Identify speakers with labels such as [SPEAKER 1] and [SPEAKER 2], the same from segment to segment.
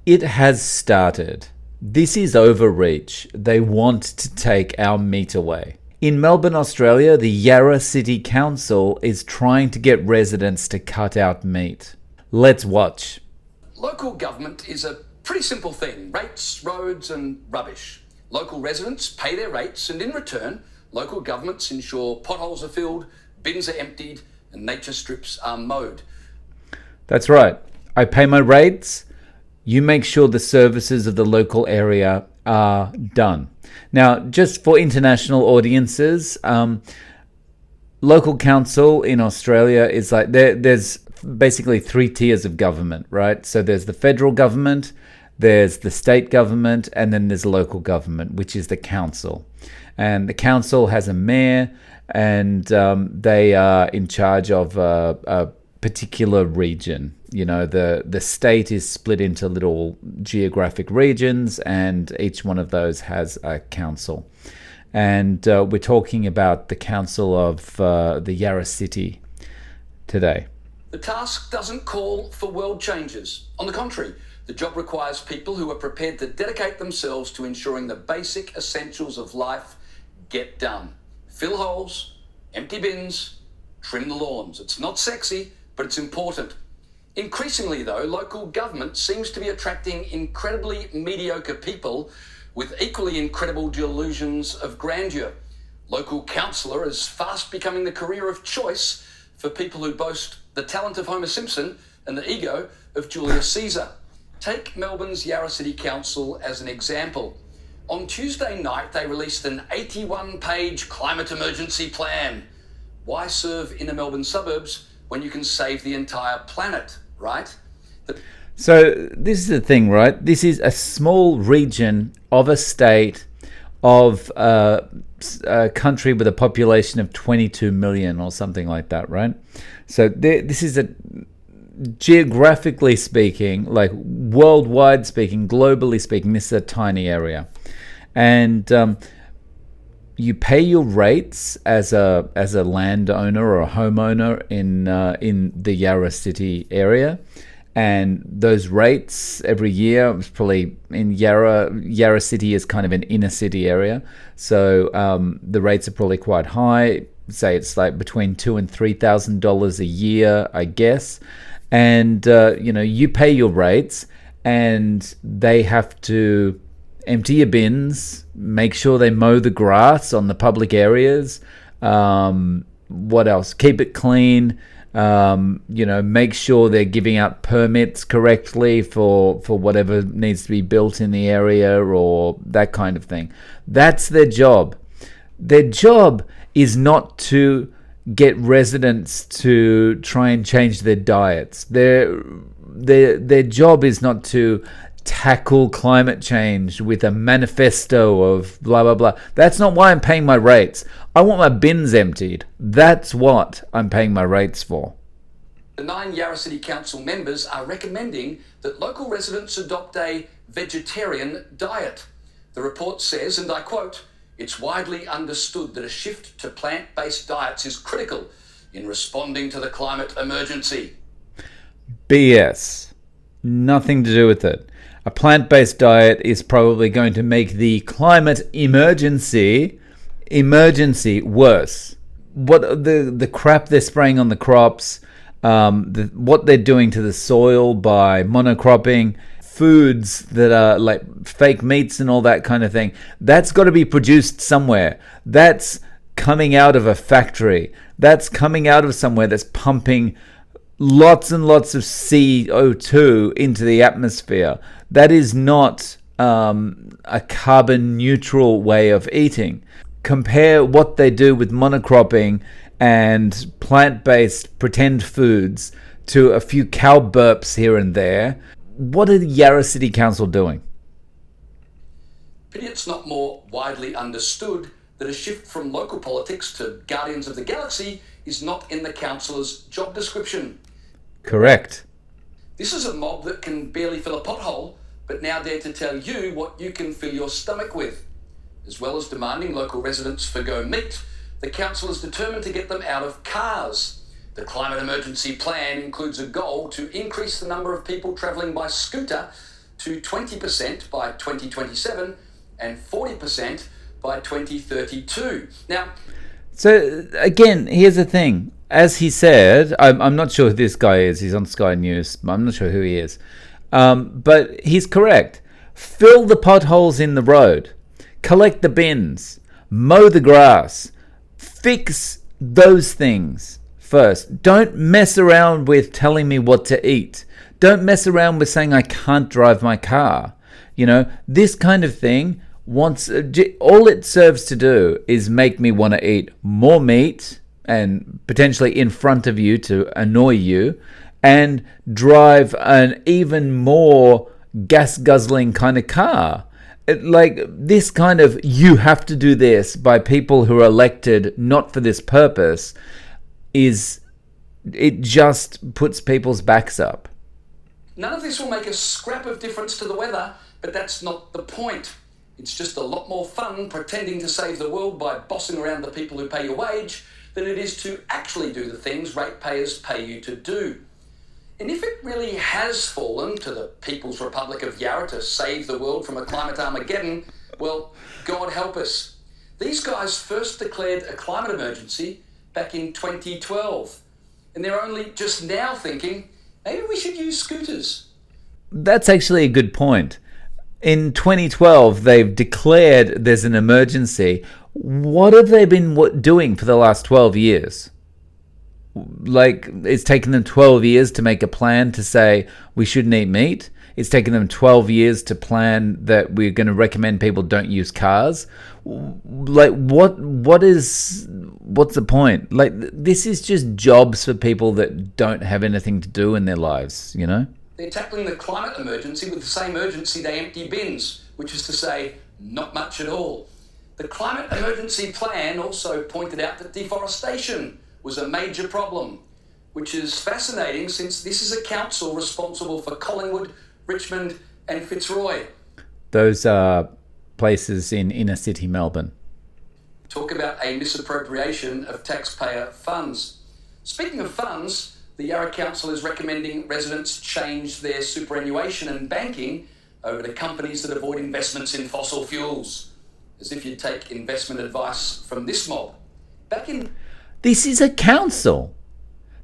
[SPEAKER 1] It has started. This is overreach. They want to take our meat away. In Melbourne, Australia, the Yarra City Council is trying to get residents to cut out meat. Let's watch.
[SPEAKER 2] Local government is a pretty simple thing. Rates, roads and rubbish. Local residents pay their rates and in return, local governments ensure potholes are filled, bins are emptied and nature strips are mowed.
[SPEAKER 1] That's right. I pay my rates. You make sure the services of the local area are done. Now, just for international audiences, local council in Australia is like there's basically three tiers of government, right? So there's the federal government, there's the state government, and then there's local government, which is the council. And the council has a mayor, and they are in charge of a particular region. You know, the state is split into little geographic regions, and each one of those has a council. And we're talking about the council of the Yarra City today.
[SPEAKER 2] The task doesn't call for world changes. On the contrary, the job requires people who are prepared to dedicate themselves to ensuring the basic essentials of life get done. Fill holes, empty bins, trim the lawns. It's not sexy, but it's important. Increasingly, though, local government seems to be attracting incredibly mediocre people with equally incredible delusions of grandeur. Local councillor is fast becoming the career of choice for people who boast the talent of Homer Simpson and the ego of Julius Caesar. Take Melbourne's Yarra City Council as an example. On Tuesday night, they released an 81-page climate emergency plan. Why serve inner Melbourne suburbs when you can save the entire planet, right?
[SPEAKER 1] So this is the thing, right? This is a small region of a state of a country with a population of 22 million or something like that, right? So this is a, geographically speaking, like worldwide speaking, globally speaking, this is a tiny area. And you pay your rates as a landowner or a homeowner in the Yarra City area, and those rates every year was probably in Yarra City is kind of an inner city area, so the rates are probably quite high. Say it's like between $2,000 and $3,000 a year, I guess, and you pay your rates, and they have to empty your bins, make sure they mow the grass on the public areas. What else? Keep it clean. Make sure they're giving out permits correctly for whatever needs to be built in the area or that kind of thing. That's their job. Their job is not to get residents to try and change their diets. Their job is not to tackle climate change with a manifesto of blah blah blah. That's not why I'm paying my rates. I want my bins emptied. That's what I'm paying my rates for.
[SPEAKER 2] The 9 Yarra City Council members are recommending that local residents adopt a vegetarian diet. The report says, and I quote, "It's widely understood that a shift to plant-based diets is critical in responding to the climate emergency."
[SPEAKER 1] BS. Nothing to do with it. A plant-based diet is probably going to make the climate emergency worse. What the crap they're spraying on the crops, what they're doing to the soil by monocropping, foods that are like fake meats and all that kind of thing, that's got to be produced somewhere. That's coming out of a factory. That's coming out of somewhere that's pumping lots and lots of CO2 into the atmosphere. That is not a carbon neutral way of eating. Compare what they do with monocropping and plant-based pretend foods to a few cow burps here and there. What are the Yarra City Council doing?
[SPEAKER 2] But it's not more widely understood that a shift from local politics to Guardians of the Galaxy is not in the councillor's job description.
[SPEAKER 1] Correct.
[SPEAKER 2] This is a mob that can barely fill a pothole, but now dare to tell you what you can fill your stomach with. As well as demanding local residents forgo meat, the council is determined to get them out of cars. The climate emergency plan includes a goal to increase the number of people travelling by scooter to 20% by 2027 and 40% by 2032. Now,
[SPEAKER 1] so again, here's the thing. As he said, I'm not sure who this guy is. He's on Sky News. I'm not sure who he is. But he's correct. Fill the potholes in the road. Collect the bins. Mow the grass. Fix those things first. Don't mess around with telling me what to eat. Don't mess around with saying I can't drive my car. This kind of thing, all it serves to do is make me want to eat more meat and potentially in front of you to annoy you, and drive an even more gas-guzzling kind of car. Like this kind of you have to do this by people who are elected not for this purpose it just puts people's backs up.
[SPEAKER 2] None of this will make a scrap of difference to the weather, but that's not the point. It's just a lot more fun pretending to save the world by bossing around the people who pay your wage than it is to actually do the things ratepayers pay you to do. And if it really has fallen to the People's Republic of Yarra to save the world from a climate Armageddon, well, God help us. These guys first declared a climate emergency back in 2012, and they're only just now thinking, maybe we should use scooters.
[SPEAKER 1] That's actually a good point. In 2012, they've declared there's an emergency. What have they been doing for the last 12 years? Like, it's taken them 12 years to make a plan to say we shouldn't eat meat. It's taken them 12 years to plan that we're going to recommend people don't use cars. Like, what's the point? Like, this is just jobs for people that don't have anything to do in their lives,
[SPEAKER 2] They're tackling the climate emergency with the same urgency they empty bins, which is to say, not much at all. The climate emergency plan also pointed out that deforestation was a major problem, which is fascinating since this is a council responsible for Collingwood, Richmond and Fitzroy.
[SPEAKER 1] Those are places in inner city Melbourne.
[SPEAKER 2] Talk about a misappropriation of taxpayer funds. Speaking of funds, the Yarra Council is recommending residents change their superannuation and banking over to companies that avoid investments in fossil fuels. As if you'd take investment advice from this mob.
[SPEAKER 1] This is a council.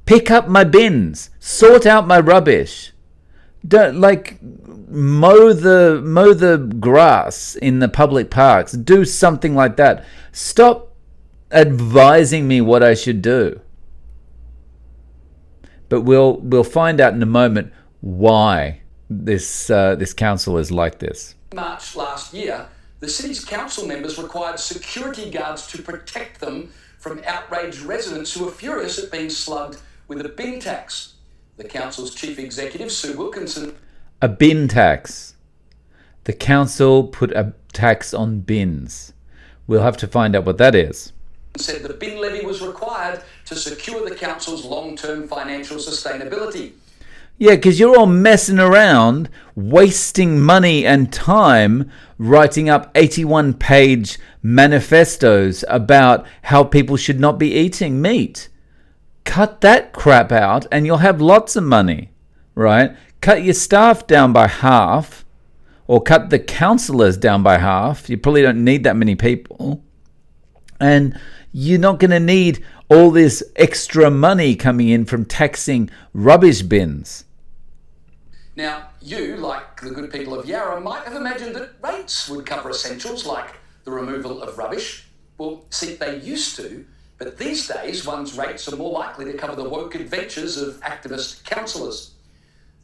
[SPEAKER 1] Pick up my bins. Sort out my rubbish. Don't mow the grass in the public parks. Do something like that. Stop advising me what I should do. But we'll find out in a moment why this council is like this.
[SPEAKER 2] March last year, the city's council members required security guards to protect them from outraged residents who were furious at being slugged with a bin tax. The council's chief executive, Sue Wilkinson...
[SPEAKER 1] A bin tax. The council put a tax on bins. We'll have to find out what that is.
[SPEAKER 2] ...said the bin levy was required to secure the council's long-term financial sustainability.
[SPEAKER 1] Yeah, because you're all messing around, wasting money and time writing up 81-page manifestos about how people should not be eating meat. Cut that crap out and you'll have lots of money, right? Cut your staff down by half, or cut the councillors down by half. You probably don't need that many people. And you're not going to need all this extra money coming in from taxing rubbish bins.
[SPEAKER 2] Now, you, like the good people of Yarra, might have imagined that rates would cover essentials like the removal of rubbish. Well, see, they used to, but these days one's rates are more likely to cover the woke adventures of activist councillors.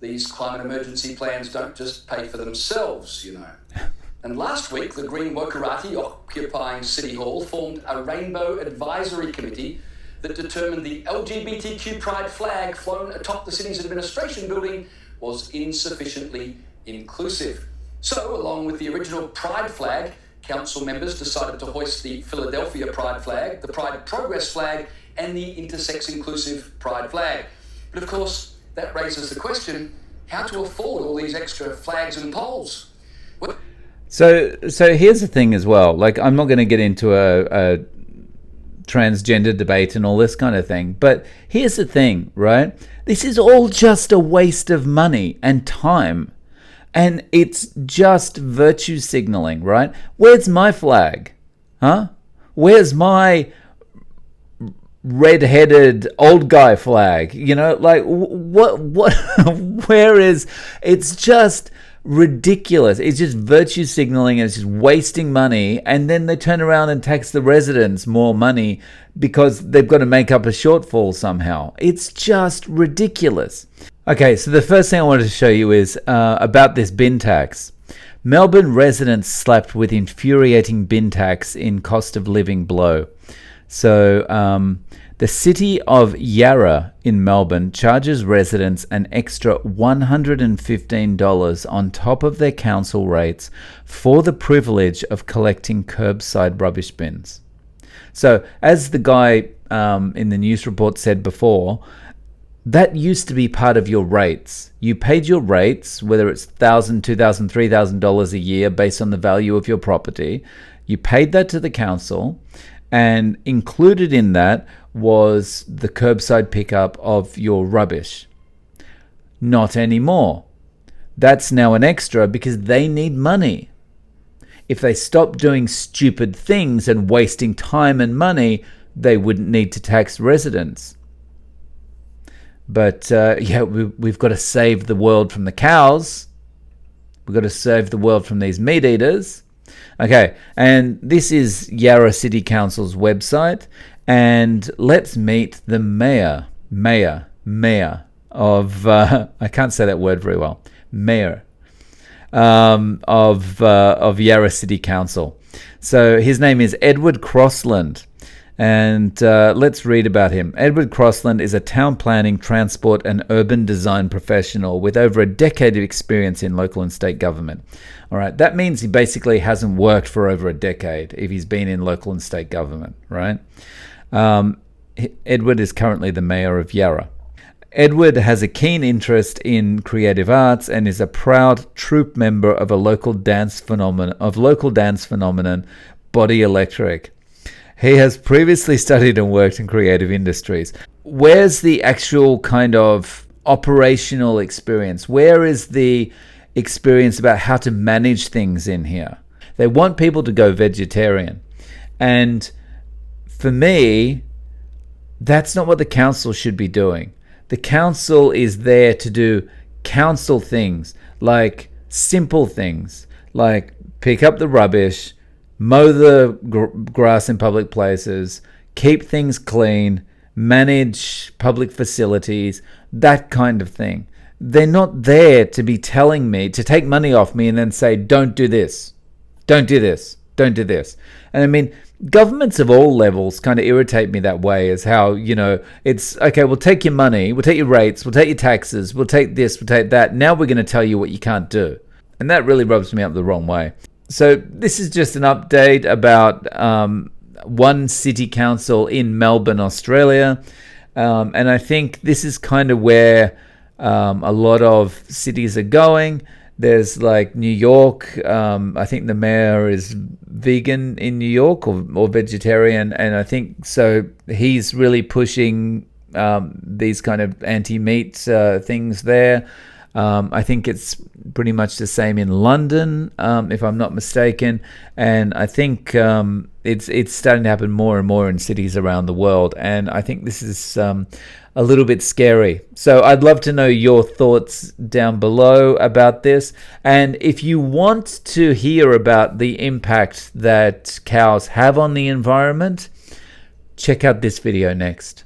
[SPEAKER 2] These climate emergency plans don't just pay for themselves, And last week, the Green Wokarati occupying City Hall formed a Rainbow Advisory Committee that determined the LGBTQ pride flag flown atop the city's administration building was insufficiently inclusive. So, along with the original pride flag, council members decided to hoist the Philadelphia pride flag, the Pride Progress flag, and the intersex inclusive pride flag. But of course, that raises the question, how to afford all these extra flags and poles?
[SPEAKER 1] So here's the thing as well. Like, I'm not going to get into a transgender debate and all this kind of thing. But here's the thing, right? This is all just a waste of money and time. And it's just virtue signaling, right? Where's my flag? Huh? Where's my red-headed old guy flag? You know, like what where is? It's just ridiculous. It's just virtue signaling, and it's just wasting money, and then they turn around and tax the residents more money because they've got to make up a shortfall somehow. It's just ridiculous. Okay, so the first thing I wanted to show you is about this bin tax. Melbourne residents slapped with infuriating bin tax in cost of living blow. So the city of Yarra in Melbourne charges residents an extra $115 on top of their council rates for the privilege of collecting curbside rubbish bins. So as the guy in the news report said before, that used to be part of your rates. You paid your rates, whether it's $1,000, $2,000, $3,000 a year based on the value of your property. You paid that to the council, and included in that was the curbside pickup of your rubbish. Not anymore. That's now an extra because they need money. If they stop doing stupid things and wasting time and money, they wouldn't need to tax residents. But we've got to save the world from the cows. We've got to save the world from these meat eaters. Okay, and this is Yarra City Council's website. And let's meet the mayor of, I can't say that word very well, mayor of Yarra City Council. So his name is Edward Crossland. And let's read about him. Edward Crossland is a town planning, transport, and urban design professional with over a decade of experience in local and state government. All right, that means he basically hasn't worked for over a decade if he's been in local and state government, right? Edward is currently the mayor of Yarra. Edward has a keen interest in creative arts and is a proud troupe member of a local dance phenomenon, Body Electric. He has previously studied and worked in creative industries. Where's the actual kind of operational experience? Where is the experience about how to manage things in here? They want people to go vegetarian. And for me, that's not what the council should be doing. The council is there to do council things, like simple things, like pick up the rubbish, mow the grass in public places, keep things clean, manage public facilities, that kind of thing. They're not there to be telling me, to take money off me and then say, don't do this, don't do this, don't do this. And I mean, governments of all levels kind of irritate me that way, as how, you know, it's, okay, we'll take your money, we'll take your rates, we'll take your taxes, we'll take this, we'll take that. Now we're going to tell you what you can't do. And that really rubs me up the wrong way. So this is just an update about one city council in Melbourne, Australia. And I think this is kind of where a lot of cities are going. There's like New York. I think the mayor is vegan in New York, or vegetarian. And I think so he's really pushing these kind of anti-meat things there. I think it's pretty much the same in London, if I'm not mistaken, and I think it's starting to happen more and more in cities around the world, and I think this is a little bit scary. So I'd love to know your thoughts down below about this, and if you want to hear about the impact that cows have on the environment, check out this video next.